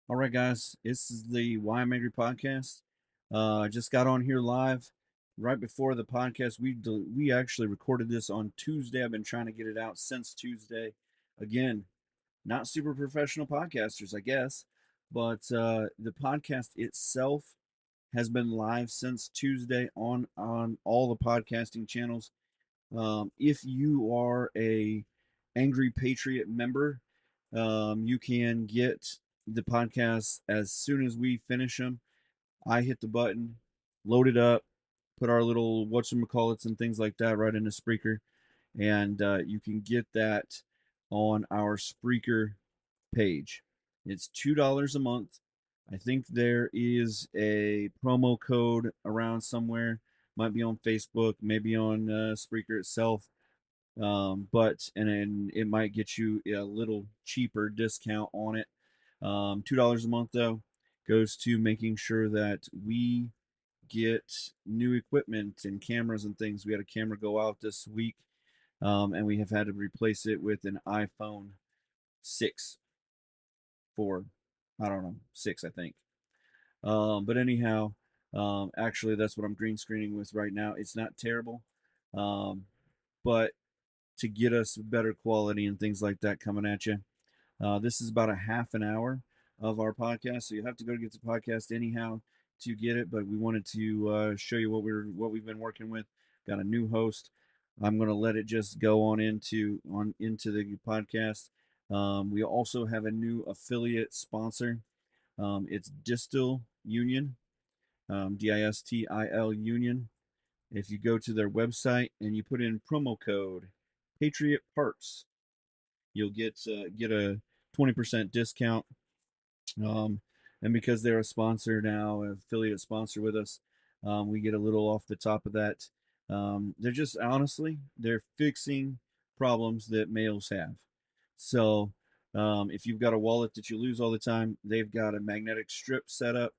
All right, guys, this is the Why I'm Angry podcast. I just got on here live right before the podcast. We actually recorded this on Tuesday. I've been trying to get it out since Tuesday. Again, not super professional podcasters, I guess, but the podcast itself has been live since Tuesday on all the podcasting channels. If you are a Angry Patriot member, you can get the podcast as soon as we finish them. I hit the button, load it up, put our little whatchamacallits and things like that right into Spreaker, and you can get that on our Spreaker page. It's $2 a month. I think there is a promo code around somewhere. Might be on Facebook, maybe on Spreaker itself. But and then it might get you a little cheaper discount on it. $2 a month though goes to making sure that we get new equipment and cameras and things. We had a camera go out this week, and we have had to replace it with an iPhone 6 4. I don't know, 6 I think. But anyhow, actually that's what I'm green screening with right now. It's not terrible, um, but to get us better quality and things like that coming at you. This is about a half an hour of our podcast, so you have to go get the podcast anyhow to get it. But we wanted to show you what we've been working with. Got a new host. I'm going to let it just go on into the podcast. We also have a new affiliate sponsor. It's Distil Union, Distil Union. If you go to their website and you put in promo code Patriot Parts, you'll get a 20% discount. Um, and because they're a sponsor now, an affiliate sponsor with us, we get a little off the top of that. They're just honestly, they're fixing problems that males have. So if you've got a wallet that you lose all the time, they've got a magnetic strip set up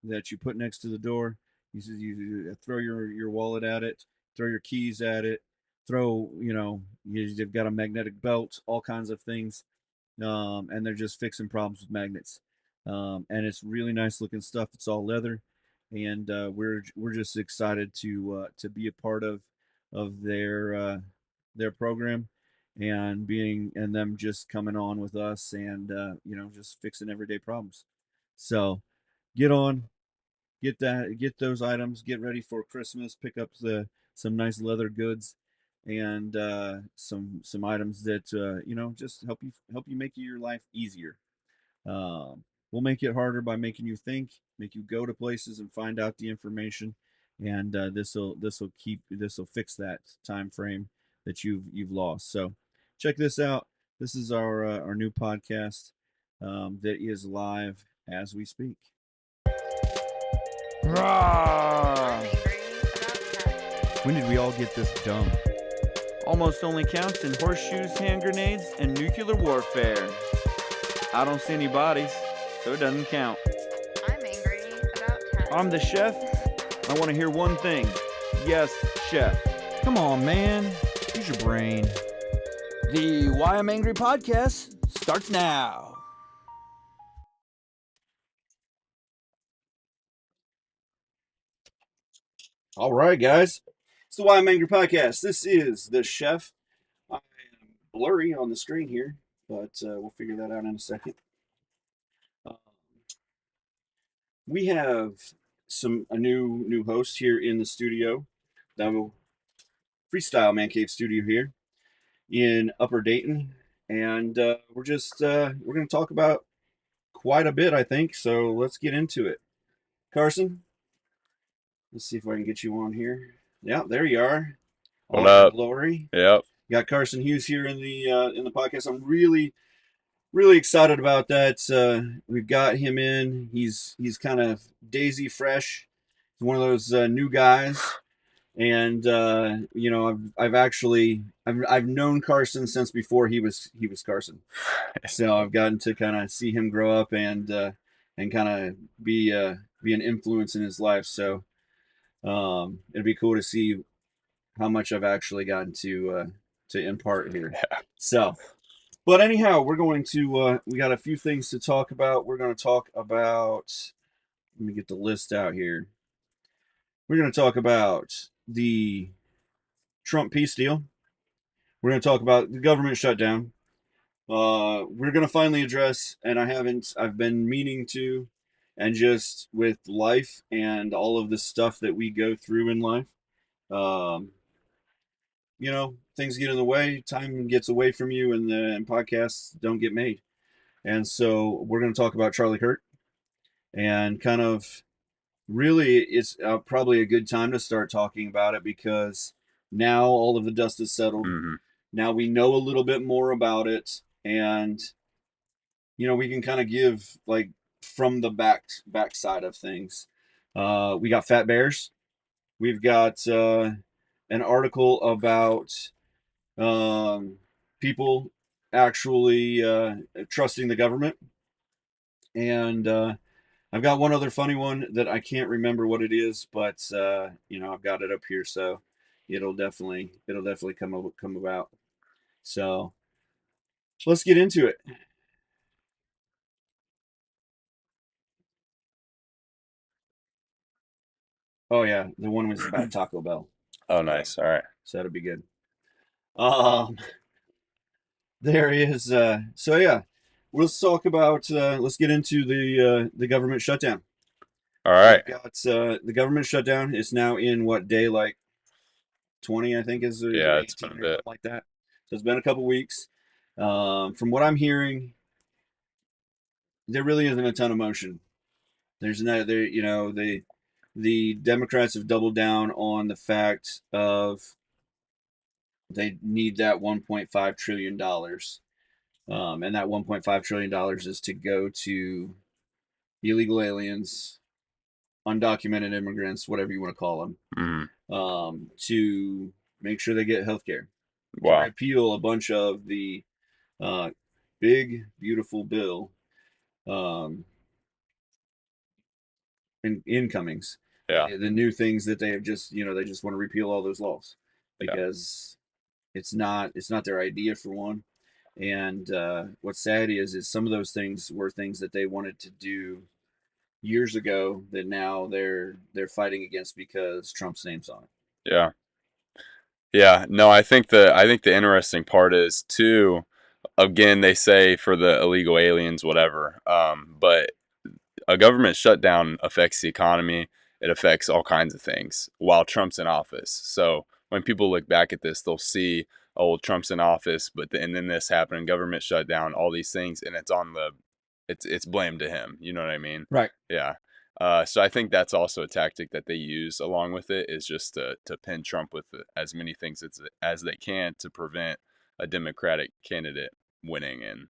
that you put next to the door. You throw your wallet at it, throw your keys at it, they've got a magnetic belt, all kinds of things, and they're just fixing problems with magnets. And it's really nice looking stuff. It's all leather, and we're just excited to be a part of their program and being and them just coming on with us and just fixing everyday problems. So get on, get those items, get ready for Christmas, pick up the some nice leather goods and some items that just help you make your life easier. We'll make it harder by making you think, make you go to places and find out the information, and this will fix that time frame that you've lost. So check this out. This is our new podcast that is live as we speak. Rawr. When did we all get this dumb? Almost only counts in horseshoes, hand grenades, and nuclear warfare. I don't see any bodies, so it doesn't count. I'm angry about taxes. I'm the chef. I want to hear one thing. Yes, chef. Come on, man. Use your brain. The Why I'm Angry podcast starts now. All right, guys. It's the Why I'm Angry podcast. This is the chef. I am blurry on the screen here, but we'll figure that out in a second. Um, we have a new host here in the studio, the Freestyle Man Cave studio here in Upper Dayton, and we're going to talk about quite a bit, I think. So let's get into it. Carson, let's see if I can get you on here. Yeah, there you are. What All your up? glory. Yep. Got Carson Hughes here in the podcast. I'm really excited about that. We've got him in. He's kind of daisy fresh. He's one of those new guys, and I've known Carson since before he was Carson. So I've gotten to kind of see him grow up and kind of be an influence in his life. So it'd be cool to see how much I've actually gotten to impart here. Yeah. So But anyhow, we're going to we got a few things to talk about. We're going to talk about. Let me get the list out here. We're going to talk about the Trump peace deal. We're going to talk about the government shutdown. We're going to finally address, and I've been meaning to, and just with life and all of the stuff that we go through in life, um, things get in the way, time gets away from you, and podcasts don't get made. And so we're going to talk about Charlie Kirk and kind of really it's probably a good time to start talking about it because now all of the dust is settled. Hmm. Now we know a little bit more about it, and we can kind of give like from the back side of things. We got Fat Bears. We've got an article about people actually trusting the government, and I've got one other funny one that I can't remember what it is, but I've got it up here, so it'll definitely come about. So let's get into it. Oh yeah, the one was about Taco Bell, Oh, nice. All right. so that'll be good. Um, there is so yeah, let's talk about let's get into the government shutdown. All We've right. got the government shutdown is now in what day, like 20, I think, or Yeah, it's been 18 a or bit. something like that. So it's been a couple weeks. From what I'm hearing, there really isn't a ton of motion. There's no there, the Democrats have doubled down on the fact of they need that 1.5 trillion dollars, and that 1.5 trillion dollars is to go to illegal aliens, undocumented immigrants, whatever you want to call them, Hmm. to make sure they get health care, to Wow. repeal a bunch of the uh, big, beautiful bill um, incomings, Yeah. the new things that they have just, they just want to repeal all those laws Yeah. because it's not their idea for one. And what's sad is some of those things were things that they wanted to do years ago that now they're fighting against because Trump's name's on it. Yeah. Yeah. No, I think the interesting part is too. Again, they say for the illegal aliens, whatever. But a government shutdown affects the economy. It affects all kinds of things while Trump's in office. So when people look back at this, they'll see, oh, Trump's in office, and then this happened, government shutdown, all these things, and it's blamed to him. You know what I mean? Right. Yeah. So I think that's also a tactic that they use along with it is just to pin Trump with as many things as they can to prevent a Democratic candidate winning in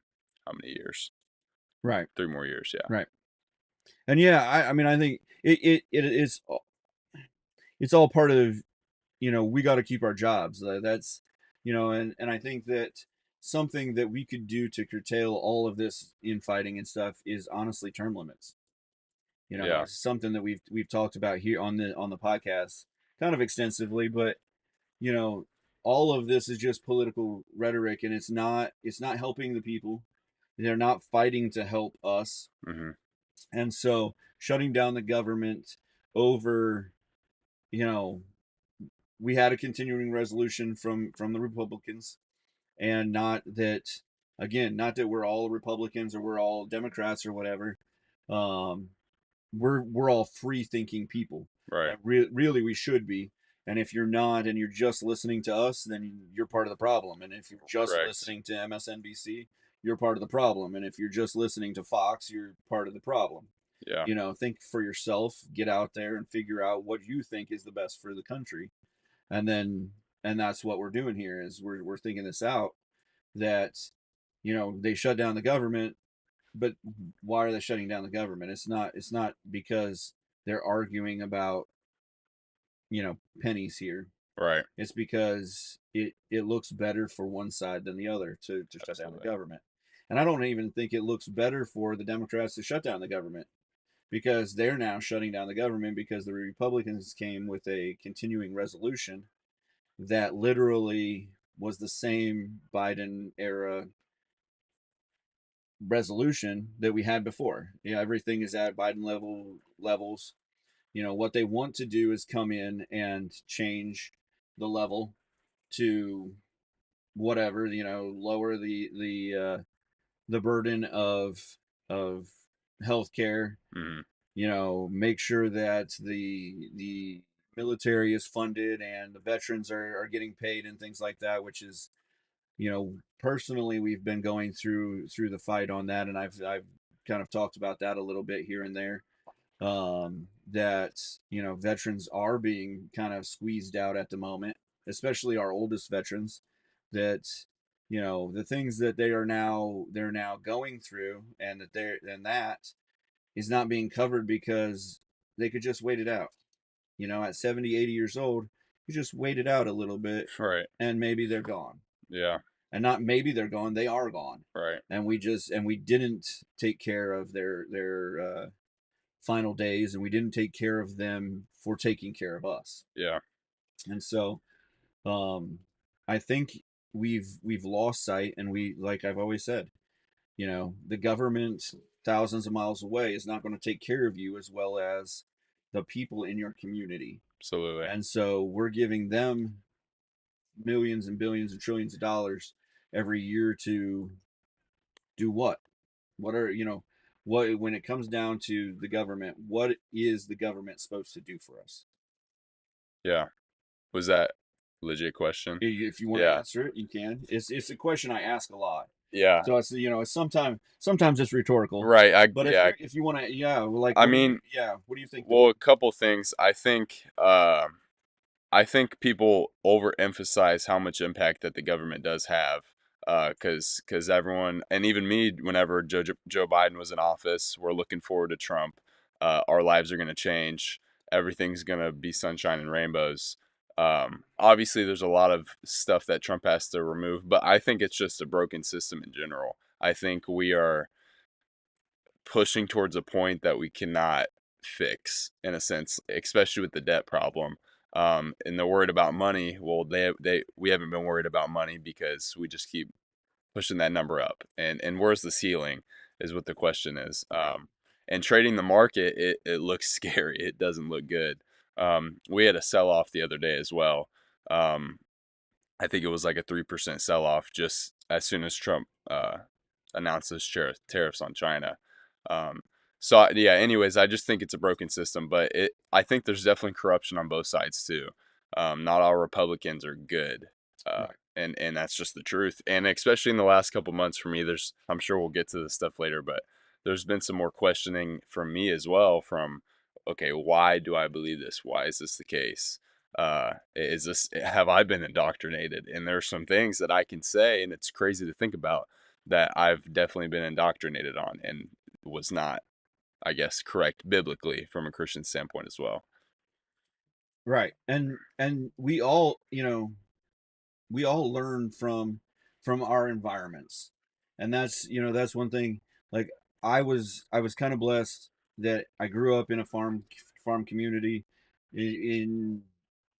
how many years? Right. 3 more years. Yeah. Right. And yeah, I mean, I think it is it's all part of, we got to keep our jobs. That's, and I think that something that we could do to curtail all of this infighting and stuff is honestly term limits. Yeah. It's something that we've talked about here on the podcast kind of extensively, but you know, all of this is just political rhetoric, and it's not helping the people. They're not fighting to help us, Hmm. and so shutting down the government over, you know, we had a continuing resolution from the Republicans, and not that, again, not that we're all Republicans or we're all Democrats or whatever. Um, we're all free thinking people. Right. Really, we should be. And if you're not, and you're just listening to us, then you're part of the problem. And if you're just Correct. listening to MSNBC, you're part of the problem. And if you're just listening to Fox, you're part of the problem. Yeah. Think for yourself, get out there and figure out what you think is the best for the country. And that's what we're doing here is we're thinking this out, that they shut down the government, but why are they shutting down the government? It's not because they're arguing about pennies here. Right. It's because it looks better for one side than the other to shut down the Absolutely. government. And I don't even think it looks better for the Democrats to shut down the government, because they're now shutting down the government because the Republicans came with a continuing resolution that literally was the same Biden era resolution that we had before. Yeah, everything is at Biden levels. What they want to do is come in and change the level to whatever, lower the burden of healthcare, Mhm. make sure that the military is funded and the veterans are getting paid and things like that, which is, personally we've been going through the fight on that, and I've kind of talked about that a little bit here and there. That veterans are being kind of squeezed out at the moment, especially our oldest veterans. That the things that they're now going through, and that is not being covered because they could just wait it out. At 70, 80 years old, you just wait it out a little bit, Right. and maybe they're gone. Yeah. And not maybe they're gone, they are gone. Right. And we didn't take care of their final days, and we didn't take care of them for taking care of us. Yeah. And so I think we've lost sight, and like I've always said, the government thousands of miles away is not going to take care of you as well as the people in your community. Absolutely. And so we're giving them millions and billions and trillions of dollars every year to do what? What are, what, when it comes down to the government, what is the government supposed to do for us? Yeah. Was that a legit question? If you want to Yeah. answer it, you can. It's a question I ask a lot. Yeah. So it's, it's sometimes it's rhetorical. Right. But Yeah. if you want to, yeah, like I what do you- mean, yeah, what do you think? well, a couple things. I think people overemphasize how much impact that the government does have, because everyone, and even me, whenever Joe Biden was in office, we're looking forward to Trump. Our lives are going to change. Everything's going to be sunshine and rainbows. Obviously, there's a lot of stuff that Trump has to remove, but I think it's just a broken system in general. I think we are pushing towards a point that we cannot fix, in a sense, especially with the debt problem. And they're worried about money. Well, we haven't been worried about money because we just keep pushing that number up. And where's the ceiling is what the question is. And trading the market, it looks scary. It doesn't look good. We had a sell off the other day as well. I think it was like a 3% sell off just as soon as Trump announced those tariffs on China. So yeah, anyways, I just think it's a broken system, but I think there's definitely corruption on both sides too. Not all Republicans are good. Right. And that's just the truth. And especially in the last couple months for me, I'm sure we'll get to this stuff later, but there's been some more questioning from me as well from, okay, why do I believe this? Why is this the case? Have I been indoctrinated? And there's some things that I can say, and it's crazy to think about, that I've definitely been indoctrinated on and was not, I guess, correct biblically from a Christian standpoint as well. Right. And we all, we all learn from our environments. And that's one thing. Like I was kind of blessed that I grew up in a farm community in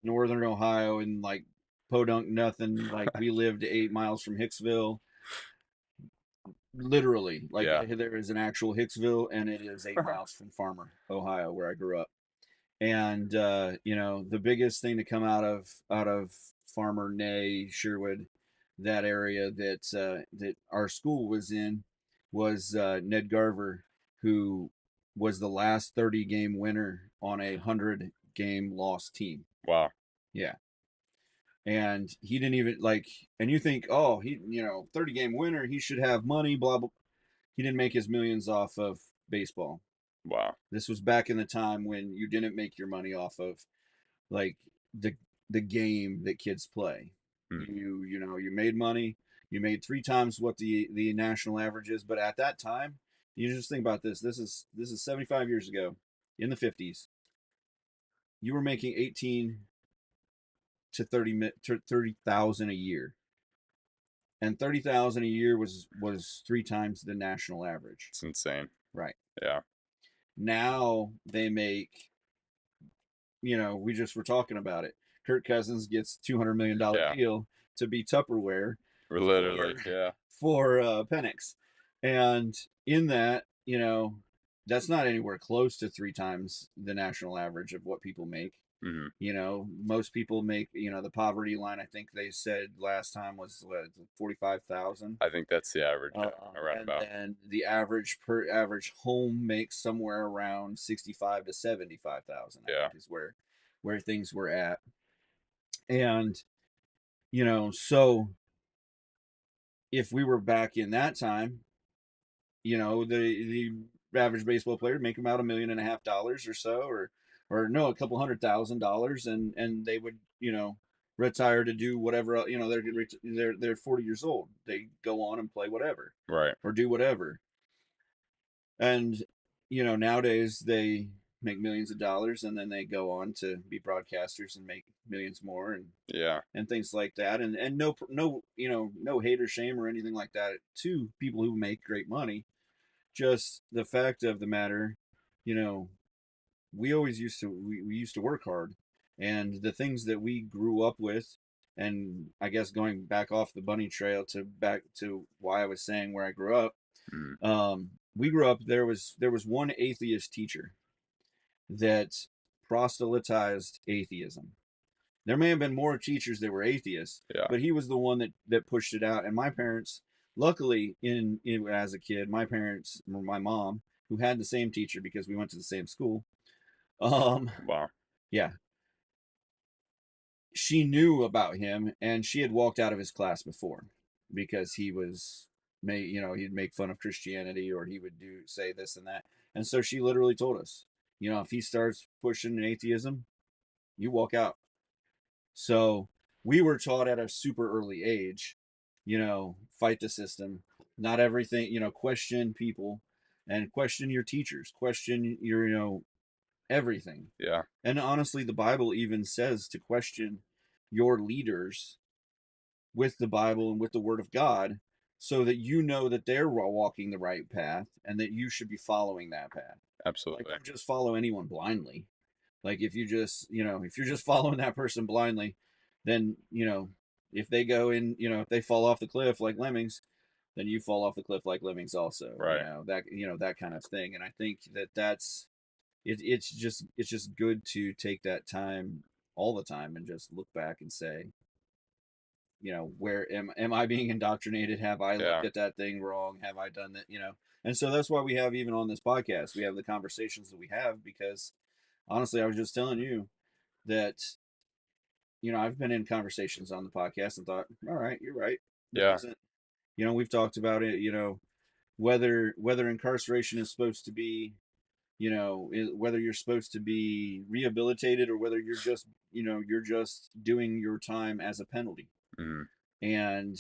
northern Ohio, in like podunk nothing. Like we lived 8 miles from Hicksville. Literally, like Yeah. there is an actual Hicksville, and it is 8 miles from Farmer, Ohio, where I grew up. And the biggest thing to come out of Farmer, Nay, Sherwood, that area that our school was in was Ned Garver, who was the last 30-game winner on a 100-game lost team. Wow. Yeah. And he didn't even like, and you think, oh, he 30-game winner, he should have money, blah blah. He didn't make his millions off of baseball. Wow. This was back in the time when you didn't make your money off of like the game that kids play. You made money. You made 3 times what the national average is. But at that time, you just think about this. This is 75 years ago, in the 50s. You were making 18 to 30,000 a year, and 30,000 a year was 3 times the national average. It's insane. Right. Yeah. Now they make, we just were talking about it. Kirk Cousins gets $200 million Yeah. deal to be Tupperware Literally. Yeah. for Penix. And in that, that's not anywhere close to 3 times the national average of what people make. Hmm. Most people make, the poverty line, I think they said last time was what, 45,000. I think that's the average, around And about. then the average home makes somewhere around 65 to 75,000, I Yeah. think is where things were at. And, so if we were back in that time, the average baseball player make about $1.5 million or so, or no, a couple $100,000, and they would, retire to do whatever. They're 40 years old. They go on and play whatever Right. or do whatever. And nowadays they make millions of dollars, and then they go on to be broadcasters and make millions more, Yeah. and things like that. And no hate or shame or anything like that to people who make great money. Just the fact of the matter, you know, we used to work hard, and the things that we grew up with, and I guess going back off the bunny trail to back to why I was saying where I grew up. Mm. We grew up, there was one atheist teacher that proselytized atheism. There may have been more teachers that were atheists, Yeah. but he was the one that pushed it out. And my parents, luckily, as a kid, my mom, who had the same teacher because we went to the same school, um, Wow. yeah, she knew about him, and she had walked out of his class before because he'd make fun of Christianity, or he would say this and that. And so she literally told us, if he starts pushing atheism, you walk out. So we were taught at a super early age, fight the system, not everything, question people, and question your teachers, question your, everything. Yeah. And honestly, the Bible even says to question your leaders with the Bible and with the Word of God, so that you know that they're walking the right path and that you should be following that path. Like, Absolutely. don't just follow anyone blindly. Like, if you're just following that person blindly, then, if they go in, if they fall off the cliff like lemmings, then you fall off the cliff like lemmings also. Right. That kind of thing. And I think that's it. It's just good to take that time all the time and just look back and say, where am I being indoctrinated? Have I Yeah. looked at that thing wrong? Have I done that? And so that's why we have, even on this podcast, we have the conversations that we have, because honestly, I was just telling you that, I've been in conversations on the podcast and thought, all right, you're right. That Yeah. doesn't, we've talked about it, whether incarceration is supposed to be, whether you're supposed to be rehabilitated, or whether you're just doing your time as a penalty, Mm. and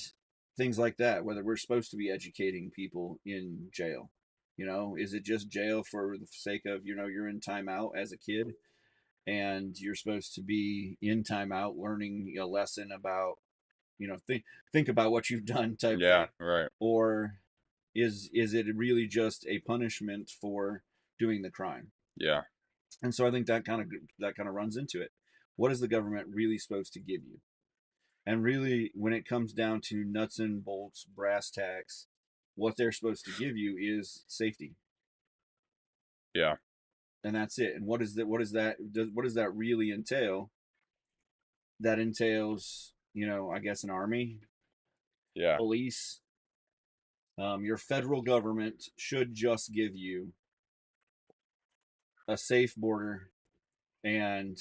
things like that. Whether we're supposed to be educating people in jail, is it just jail for the sake of, you're in timeout as a kid, and you're supposed to be in timeout learning a lesson about, think about what you've done type Yeah. thing, Right. or is it really just a punishment for doing the crime? Yeah. And so I think that kind of runs into it. What is the government really supposed to give you? And really, when it comes down to nuts and bolts, brass tacks, what they're supposed to give you is safety, Yeah. and that's it. And what does that really entail? That entails, I guess, an army, Yeah. police. Your federal government should just give you a safe border, and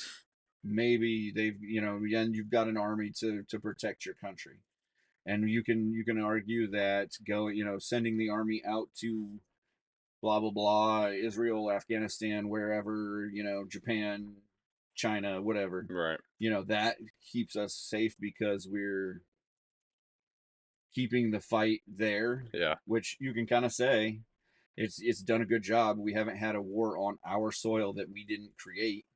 maybe and you've got an army to protect your country. And you can argue that sending the army out to blah blah blah, Israel, Afghanistan, wherever, Japan, China, whatever, Right. that keeps us safe because we're keeping the fight there. Yeah. Which you can kind of say it's done a good job. We haven't had a war on our soil that we didn't create,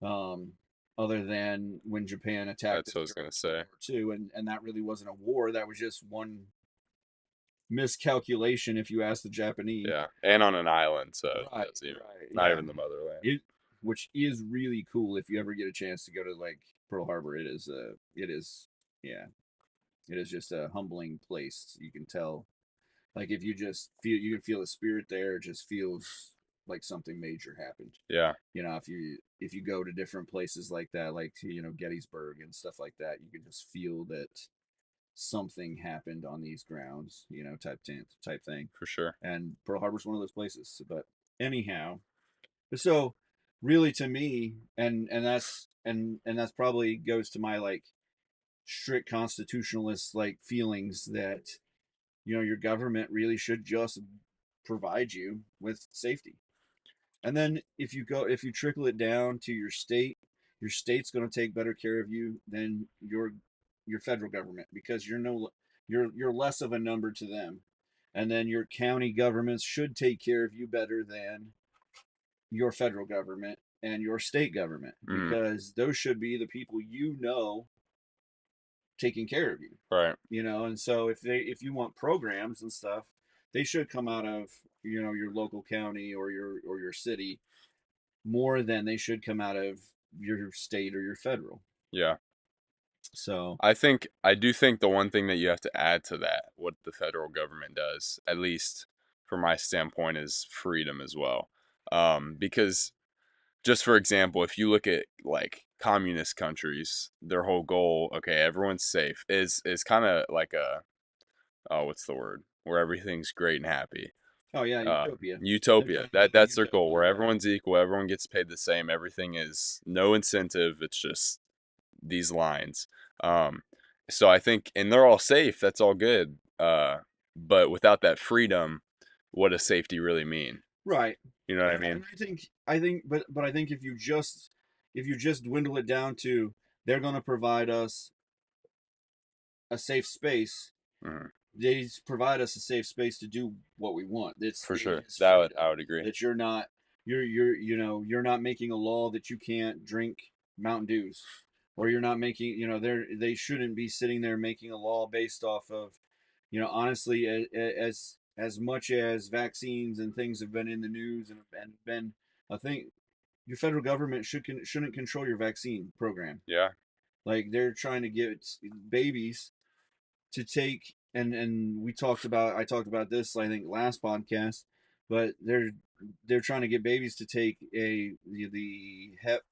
um, other than when Japan attacked That's us what I was during gonna say. World War II, and that really wasn't a war. That was just one miscalculation, if you ask the Japanese. Yeah. And on an island, so Right, that's even right, not yeah. even the motherland. Which is really cool if you ever get a chance to go to, like, Pearl Harbor. Yeah, it is just a humbling place. You can tell, Like if you just feel, you can feel the spirit there. It just feels like something major happened. Yeah, You know, if you go to different places like that, like Gettysburg and stuff like that, you can just feel that something happened on these grounds. Type thing. for sure. And Pearl Harbor's one of those places. But anyhow, so really to me, and that's probably goes to my like strict constitutionalist like feelings that your government really should just provide you with safety. And then if you trickle it down to your state's going to take better care of you than your federal government, because you're less of a number to them. And then your county governments should take care of you better than your federal government and your state government, Mhm. because those should be the people taking care of you. Right. And so if you want programs and stuff, they should come out of your local county or your city more than they should come out of your state or your federal. Yeah. So I do think the one thing that you have to add to that, what the federal government does, at least from my standpoint, is freedom as well. Because just for example, if you look at like communist countries, their whole goal, okay, everyone's safe, is kind of like a, oh, what's the word? Where everything's great and happy. oh yeah, utopia. They're Utopia. trying to make a That's their goal, utopia, where yeah. everyone's equal, everyone gets paid the same, everything is no incentive. It's just these lines. Um, so I think, and they're all safe. That's all good. But without that freedom, what does safety really mean? Right. You know what I And mean? but I think if you just dwindle it down to they're going to provide us a safe space, Mhm. they provide us a safe space to do what we want. For It sure. is That freedom. I would agree. That you're not making a law that you can't drink Mountain Dews, or you're not making they shouldn't be sitting there making a law based off of honestly, as much as vaccines and things have been in the news and been a thing, your federal government shouldn't control your vaccine program. Yeah. Like they're trying to get babies to take, and I talked about this I think last podcast, but they're trying to get babies to take the hep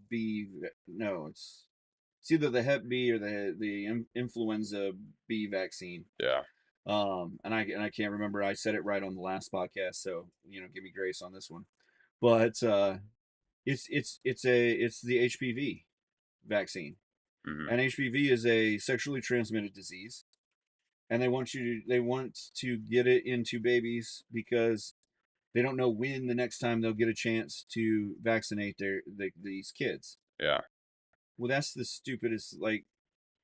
B. No, it's either the hep B or the influenza B vaccine. Yeah. And I can't remember, I said it right on the last podcast, so give me grace on this one. But it's the HPV vaccine. Hmm. And HPV is a sexually transmitted disease, and they want to get it into babies because they don't know when the next time they'll get a chance to vaccinate these kids. Yeah. Well, that's the stupidest like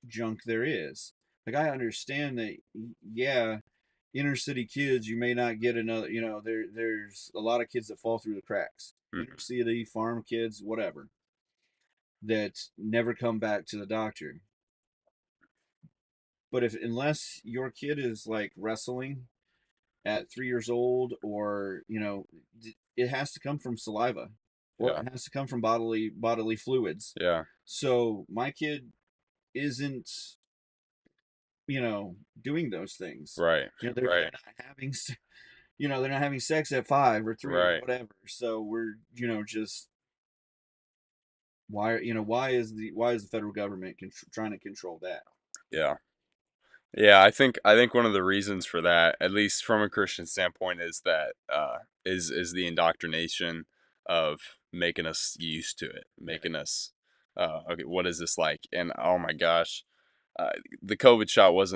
junk there is. Like I understand that, yeah, inner city kids, you may not get another. There's a lot of kids that fall through the cracks. Inner Hmm. city farm kids, whatever, that never come back to the doctor. But if unless your kid is like wrestling at 3 years old, or it has to come from saliva, or Yeah. it has to come from bodily fluids. Yeah. So my kid isn't doing those things. Right. They're Right. not having they're not having sex at 5 or 3 or Right. whatever. So we're just why is the federal government trying to control that? Yeah. Yeah, I think one of the reasons for that, at least from a Christian standpoint, is that is the indoctrination of making us used to it, making us okay, what is this like? And oh my gosh, uh, the COVID shot was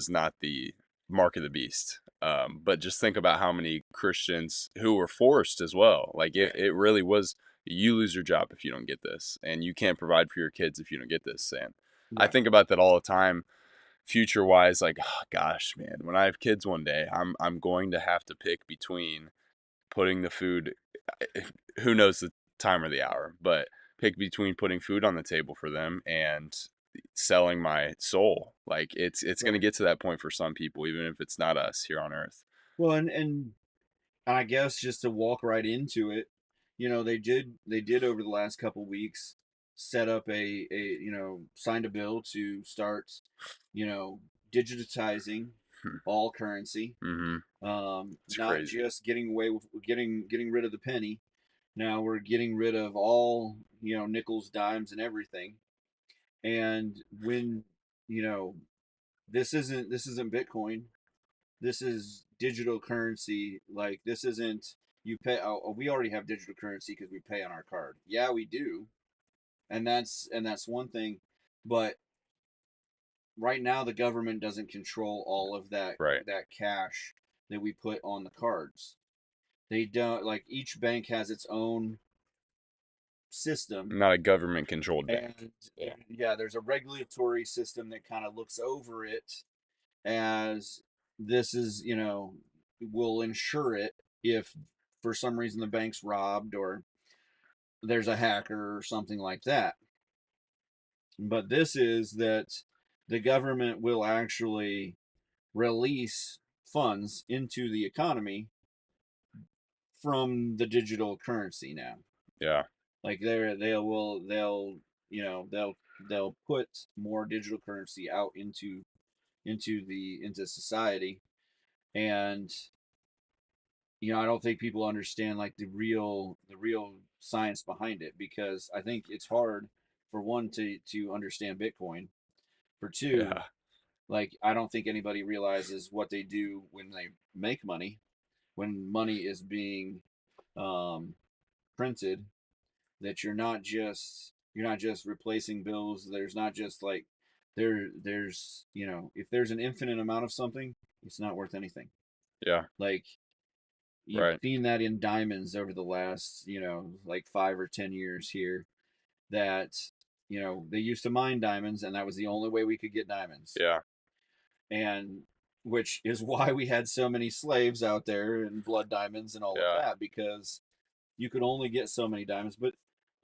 not the mark of the beast. But just think about how many Christians who were forced as well. Like it really was. You lose your job if you don't get this, and you can't provide for your kids if you don't get this. And I Right. think about that all the time, future wise. Like, oh, gosh, man, when I have kids one day, I'm going to have to pick between putting the food. Who knows the time or the hour, but pick between putting food on the table for them and selling my soul. Like it's going to Right. get to that point for some people, even if it's not us here on earth. Well, and I guess just to walk right into it, they did over the last couple weeks set up signed a bill to start, digitizing all currency. Mm-hmm. It's Not crazy. just getting away with getting rid of the penny. Now we're getting rid of all, nickels, dimes, and everything. And when, you know, this isn't Bitcoin. This is digital currency. Like, this isn't, you pay. Oh, we already have digital currency because we pay on our card. Yeah, we do, and that's one thing. But right now, the government doesn't control all of that Right. that cash that we put on the cards. They don't, like, each bank has its own system. Not a government controlled bank. And Yeah. yeah, there's a regulatory system that kind of looks over it, as this is, will ensure it if for some reason the bank's robbed or there's a hacker or something like that. But this is that the government will actually release funds into the economy from the digital currency now. Yeah. Like, they'll put more digital currency out into society. And I don't think people understand, like, the real science behind it, because I think it's hard, for one, to understand Bitcoin. For two, Yeah. like, I don't think anybody realizes what they do when they make money, when money is being um, printed. That you're not just replacing bills. There's not just, like, there's if there's an infinite amount of something, it's not worth anything. Yeah. Like, you've Right. seen that in diamonds over the last, like, 5 or 10 years here, that they used to mine diamonds, and that was the only way we could get diamonds. Yeah. And which is why we had so many slaves out there, and blood diamonds and all of Yeah. that, because you could only get so many diamonds. But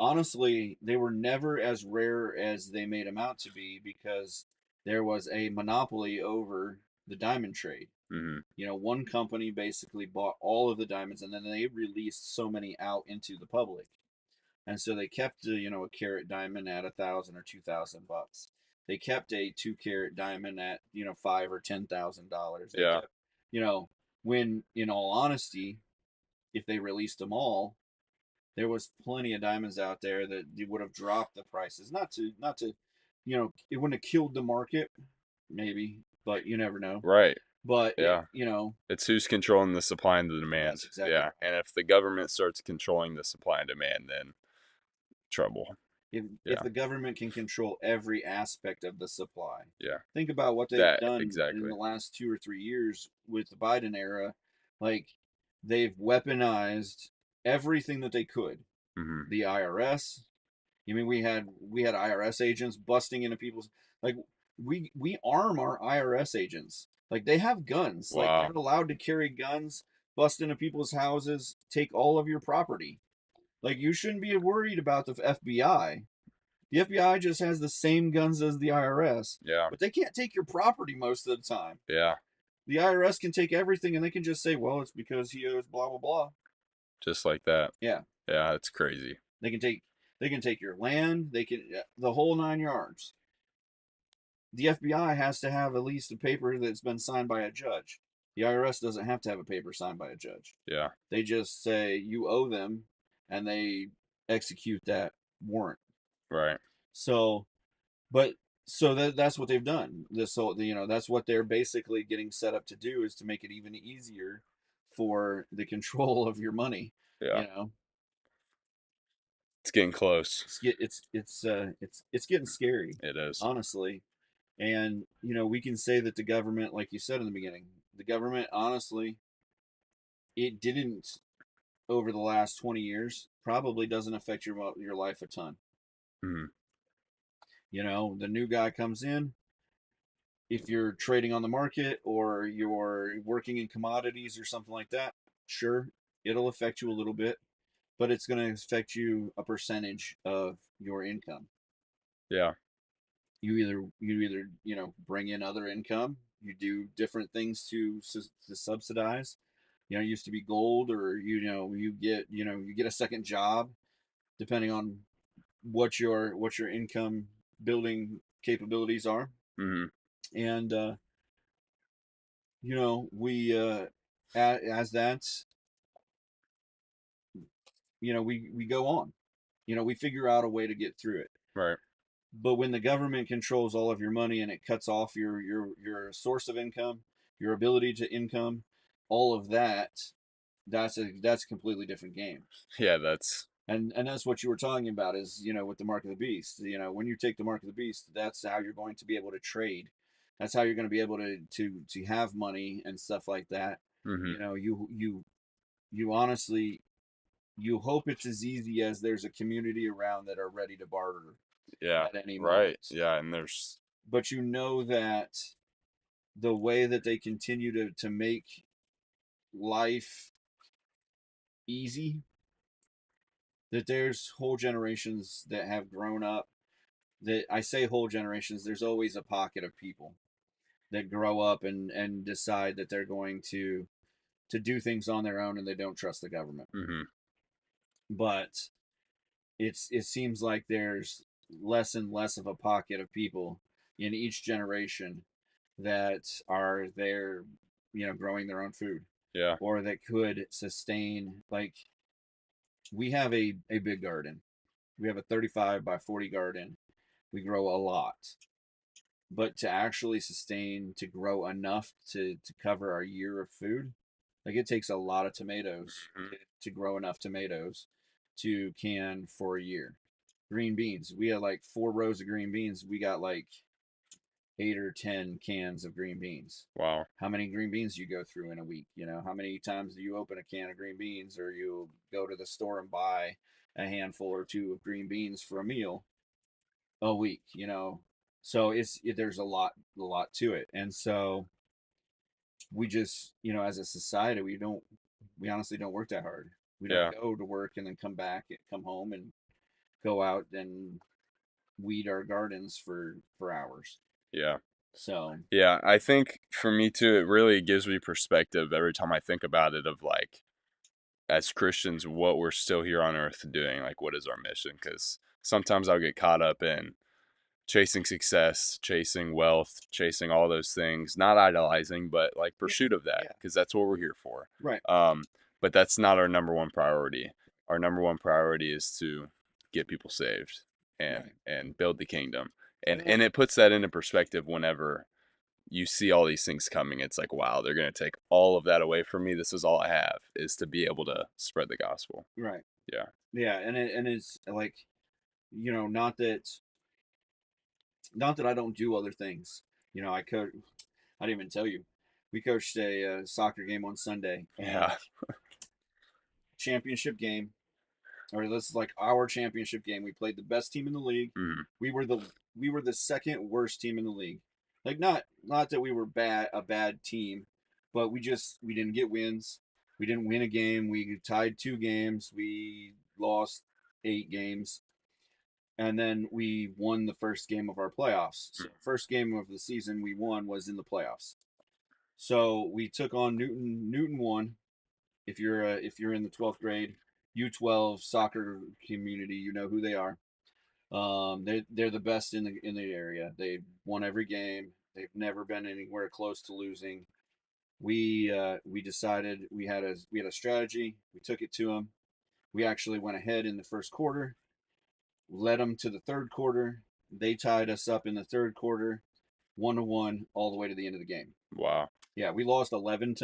honestly, they were never as rare as they made them out to be, because there was a monopoly over the diamond trade. Mm-hmm. One company basically bought all of the diamonds, and then they released so many out into the public. And so they kept a carat diamond at $1,000 or $2,000. They kept a 2 carat diamond at $5,000 or $10,000. They Yeah. kept, when, in all honesty, if they released them all, there was plenty of diamonds out there that would have dropped the prices. Not to, it wouldn't have killed the market, maybe, but you never know. Right. But Yeah. it. It's who's controlling the supply and the demand. That's exactly Yeah. right. And if the government starts controlling the supply and demand, then trouble. If Yeah. the government can control every aspect of the supply, Yeah. think about what they've That done in exactly. the last 2 or 3 years with the Biden era. Like, they've weaponized everything that they could. Mm-hmm. The IRS. I mean, we had IRS agents busting into people's, like, we arm our IRS agents. Like, they have guns. Like, Wow. they're allowed to carry guns, bust into people's houses, take all of your property. Like, you shouldn't be worried about the FBI. The FBI just has the same guns as the IRS, Yeah. but they can't take your property most of the time. Yeah. The IRS can take everything, and they can just say, well, it's because he owes blah blah blah. Just like that. Yeah, Yeah. It's crazy. they can take your land. They can, the whole 9 yards. The FBI has to have at least a paper that's been signed by a judge. The IRS doesn't have to have a paper signed by a judge. Yeah. They just say you owe them, and they execute that warrant. Right. So, that's what they've done. That's what they're basically getting set up to do, is to make it even easier for the control of your money. Yeah. You know, It's getting close. it's getting scary, It is. honestly. And we can say that the government, like you said in the beginning, the government, honestly, it didn't, over the last 20 years, probably doesn't affect your life a ton. Mm-hmm. The new guy comes in. If you're trading on the market, or you're working in commodities or something like that, sure, it'll affect you a little bit, but it's going to affect you a percentage of your income. Yeah. You either bring in other income, you do different things to subsidize. It used to be gold, or you get a second job, depending on what your income building capabilities are. Mm-hmm. And we as that's we go on. We figure out a way to get through it. Right. But when the government controls all of your money and it cuts off your source of income, your ability to income, all of that, that's a completely different game. Yeah, that's And that's what you were talking about is, with the mark of the beast. When you take the mark of the beast, that's how you're going to be able to trade. That's how you're going to be able to have money and stuff like that. hmm You honestly, you hope it's as easy as there's a community around that are ready to barter yeah, at any right. moment. Yeah, and there's But you know that the way that they continue to make life easy, that there's whole generations that have grown up. That I say whole generations, there's always a pocket of people that grow up and decide that they're going to do things on their own and they don't trust the government. hmm But it seems like there's less and less of a pocket of people in each generation that are there, growing their own food yeah, or that could sustain. Like, we have a big garden. We have a 35 by 40 garden. We grow a lot. But to actually sustain, to grow enough to cover our year of food, like, it takes a lot of tomatoes hmm to grow enough tomatoes to can for a year. Green beans, we had like 4 rows of green beans. We got like 8 or 10 cans of green beans. wow, How many green beans do you go through in a week? How many times do you open a can of green beans, or you go to the store and buy a handful or two of green beans for a meal a week? So there's a lot to it. And so we just, as a society, we honestly don't work that hard. We don't yeah, go to work and then come home and go out and weed our gardens for hours. yeah. So Yeah, I think for me too, it really gives me perspective every time I think about it of like, as Christians, what we're still here on earth doing, like, what is our mission? Because sometimes I'll get caught up in chasing success, chasing wealth, chasing all those things, not idolizing, but like pursuit of that, yeah. because that's what we're here for. Right. But that's not our number one priority. Our number one priority is to get people saved and Right. and build the kingdom. And Yeah. and it puts that into perspective whenever you see all these things coming. It's like, wow, they're going to take all of that away from me. This is all I have, is to be able to spread the gospel. Right. Yeah. Yeah, and it's like, not that I don't do other things. I didn't even tell you. We coached a soccer game on Sunday, and Yeah. championship game, or this is like our championship game. We played the best team in the league. Mm, We were the second worst team in the league. Like, not that we were a bad team, but we didn't get wins. We didn't win a game. We tied 2 games. We lost 8 games, and then we won the first game of our playoffs. So first game of the season we won was in the playoffs. So we took on Newton. Newton won. If you're in the 12th grade, U12 soccer community, you know who they are. They're the best in the area. They've won every game. They've never been anywhere close to losing. We decided we had a strategy. We took it to them. We actually went ahead in the first quarter, led them to the third quarter. They tied us up in the third quarter, 1-1, all the way to the end of the game. wow. Yeah, we lost 11-0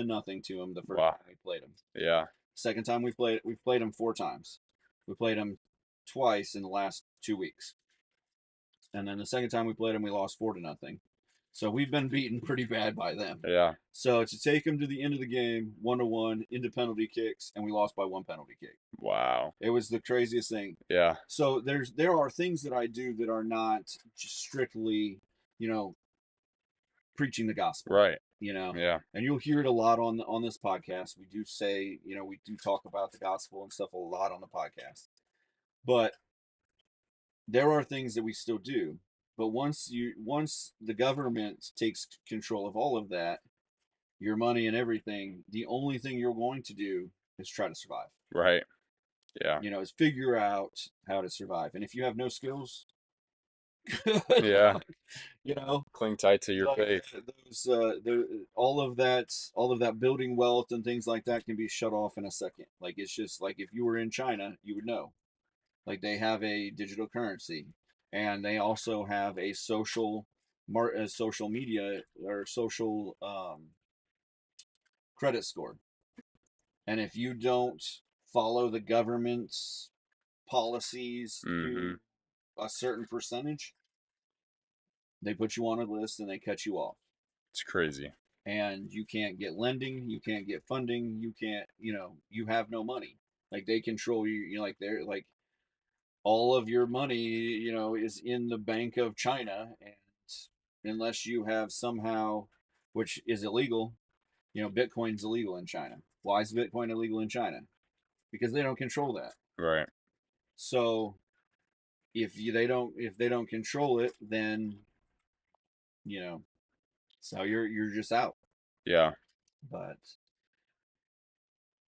to them the first Wow. time we played them. Yeah. Second time we've played them 4 times. We played them twice in the last 2 weeks, and then the second time we played them, we lost 4-0. So we've been beaten pretty bad by them. Yeah. So to take them to the end of the game, 1-1 into penalty kicks, and we lost by 1 penalty kick. Wow. It was the craziest thing. Yeah. So there are things that I do that are not just strictly, preaching the gospel. Right. And Yeah. you'll hear it a lot on this podcast. We do say, we do talk about the gospel and stuff a lot on the podcast. But there are things that we still do. But once the government takes control of all of that, your money and everything, the only thing you're going to do is try to survive. Right. Yeah. Is figure out how to survive. And if you have no skills, Yeah. You know, Cling tight to your like faith. all of that building wealth and things like that can be shut off in a second. Like it's just like if you were in China, you would know. Like they have a digital currency, and they also have a social media or social credit score. And if you don't follow the government's policies Mm-hmm. to a certain percentage, they put you on a list and they cut you off. It's crazy. And you can't get lending, you can't get funding, you can't, you have no money. Like they control you, like they're like all of your money, is in the Bank of China, and unless you have somehow, which is illegal, Bitcoin's illegal in China. Why is Bitcoin illegal in China? Because they don't control that. Right. So if they don't control it, then you know, so you're just out. Yeah. But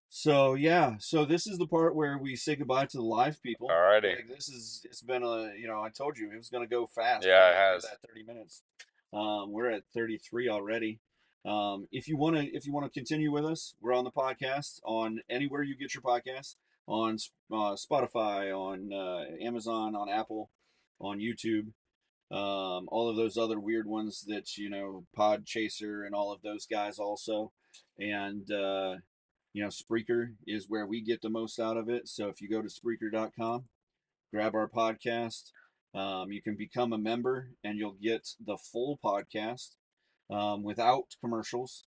so yeah, so this is the part where we say goodbye to the live people. Alrighty. Like it's been I told you it was gonna go fast. Yeah, it has. That 30 minutes. We're at 33 already. If you wanna continue with us, we're on the podcast on anywhere you get your podcasts, on Spotify, on Amazon, on Apple, on YouTube. All of those other weird ones that Pod Chaser and all of those guys also, and Spreaker is where we get the most out of it. So if you go to Spreaker.com, grab our podcast, you can become a member and you'll get the full podcast without commercials.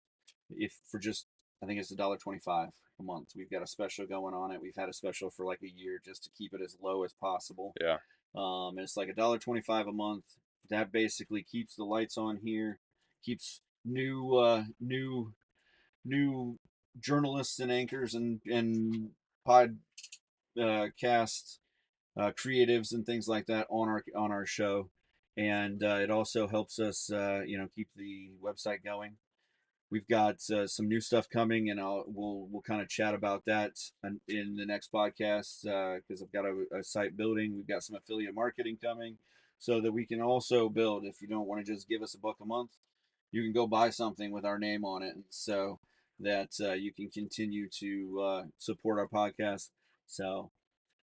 If for just I think it's $1.25 a month. We've got a special going on it. We've had a special for like a year just to keep it as low as possible. Yeah. And it's like $1.25 a month. That basically keeps the lights on here, keeps new journalists and anchors and podcast creatives and things like that on our show, and it also helps us keep the website going. We've got some new stuff coming, and we'll kind of chat about that in the next podcast because I've got a site building. We've got some affiliate marketing coming, so that we can also build. If you don't want to just give us $1 a month, you can go buy something with our name on it, so that you can continue to support our podcast. So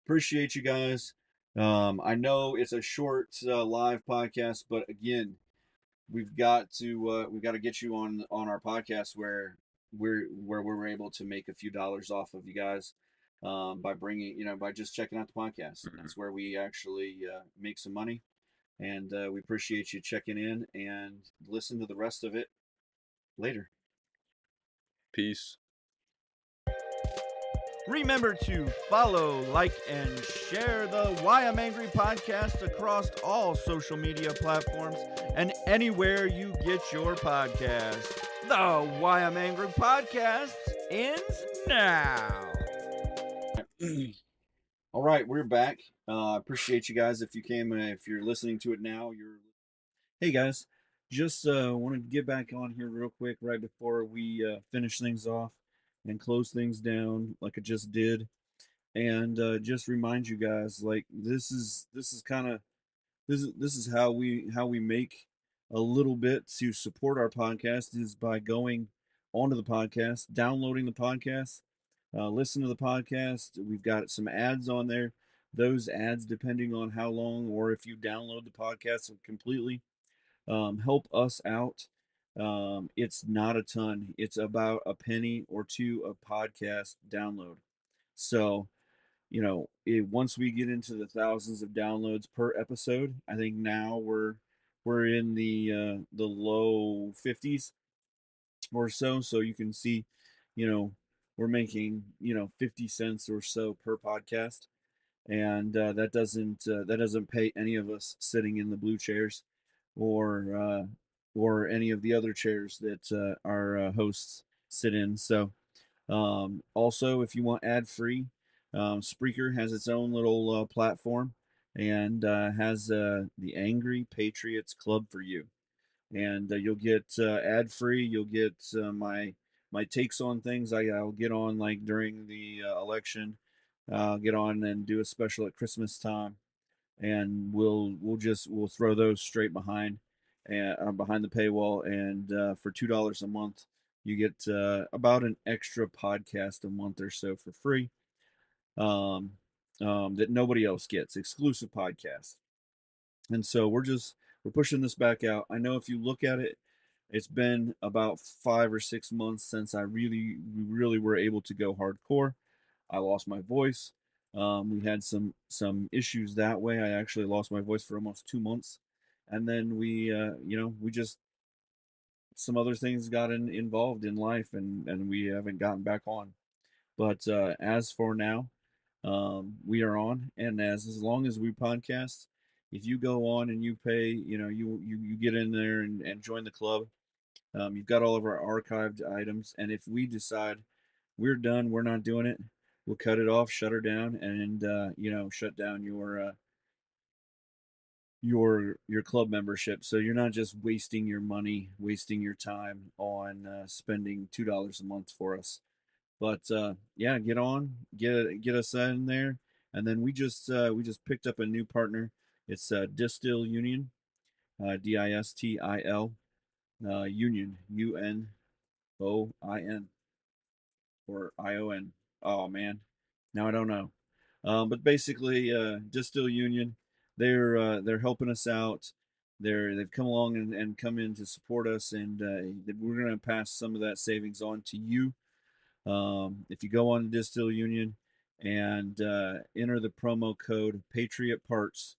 appreciate you guys. I know it's a short live podcast, but again, we've got to get you on our podcast where we're able to make a few dollars off of you guys by bringing by just checking out the podcast. Mhm. That's where we actually make some money, and we appreciate you checking in and listen to the rest of it later. Peace. Remember to follow, like, and share the Why I'm Angry podcast across all social media platforms and anywhere you get your podcast. The Why I'm Angry podcast ends now. All right, we're back. Appreciate you guys. If you came, if you're listening to it now, hey guys. Just wanted to get back on here real quick right before we finish things off and close things down, like I just did, and just remind you guys, like this is kind of this is how we make a little bit to support our podcast is by going onto the podcast, downloading the podcast, listen to the podcast. We've got some ads on there. Those ads, depending on how long or if you download the podcast completely, help us out. It's not a ton. It's about a penny or two a podcast download. So, once we get into the thousands of downloads per episode, I think now we're in the low 50s or so. So you can see, we're making 50 cents or so per podcast, and that doesn't pay any of us sitting in the blue chairs or any of the other chairs that our hosts sit in. So also, if you want ad free, Spreaker has its own little platform and has the Angry Patriots Club for you, and you'll get ad free. You'll get my takes on things. I'll get on like during the election. I'll get on and do a special at Christmas time, and we'll throw those straight behind and behind the paywall. And for $2 a month, you get about an extra podcast a month or so for free, um, that nobody else gets, exclusive podcasts. And so we're pushing this back out. I know if you look at it, it's been about 5 or 6 months since we really were able to go hardcore. I lost my voice. We had some issues that way. I actually lost my voice for almost 2 months, and then we just some other things got involved in life, and we haven't gotten back on. But as for now, we are on, and as long as we podcast, if you go on and you pay, you get in there and join the club. You've got all of our archived items, and if we decide we're done, we're not doing it, we'll cut it off, shut her down, and shut down your club membership. So you're not just wasting your money, wasting your time on spending $2 a month for us. But yeah, get us in there, and then we just picked up a new partner. It's Distill Union, Distil, Union, UNOIN, or ION. Oh man, now I don't know. But basically, Distill Union, they're helping us out. They've come along and come in to support us, and we're going to pass some of that savings on to you. If you go on to Distill Union and enter the promo code Patriot Parts,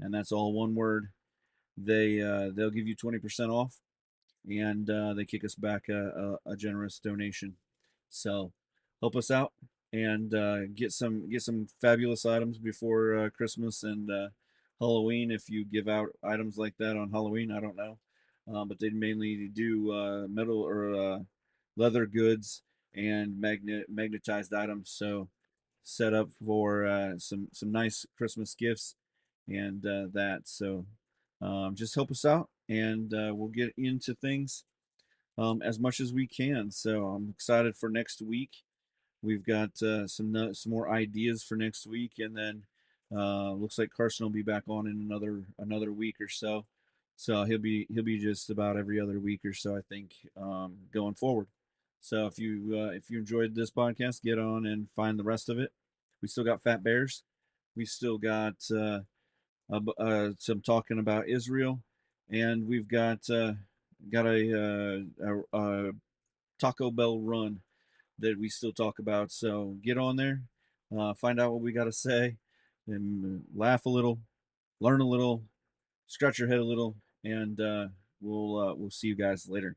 and that's all one word, they'll give you 20% off, and they kick us back a generous donation. So help us out and get some fabulous items before Christmas and Halloween. If you give out items like that on Halloween, I don't know, but they mainly do metal or leather goods and magnetized items. So set up for some nice Christmas gifts and that. So just help us out, and we'll get into things as much as we can. So I'm excited for next week. We've got some more ideas for next week, and then looks like Carson will be back on in another week or so. So he'll be just about every other week or so, I think, going forward. So if you enjoyed this podcast, get on and find the rest of it. We still got Fat Bears. We still got some talking about Israel, and we've got a Taco Bell run that we still talk about. So get on there, find out what we got to say, and laugh a little, learn a little, scratch your head a little, and we'll see you guys later.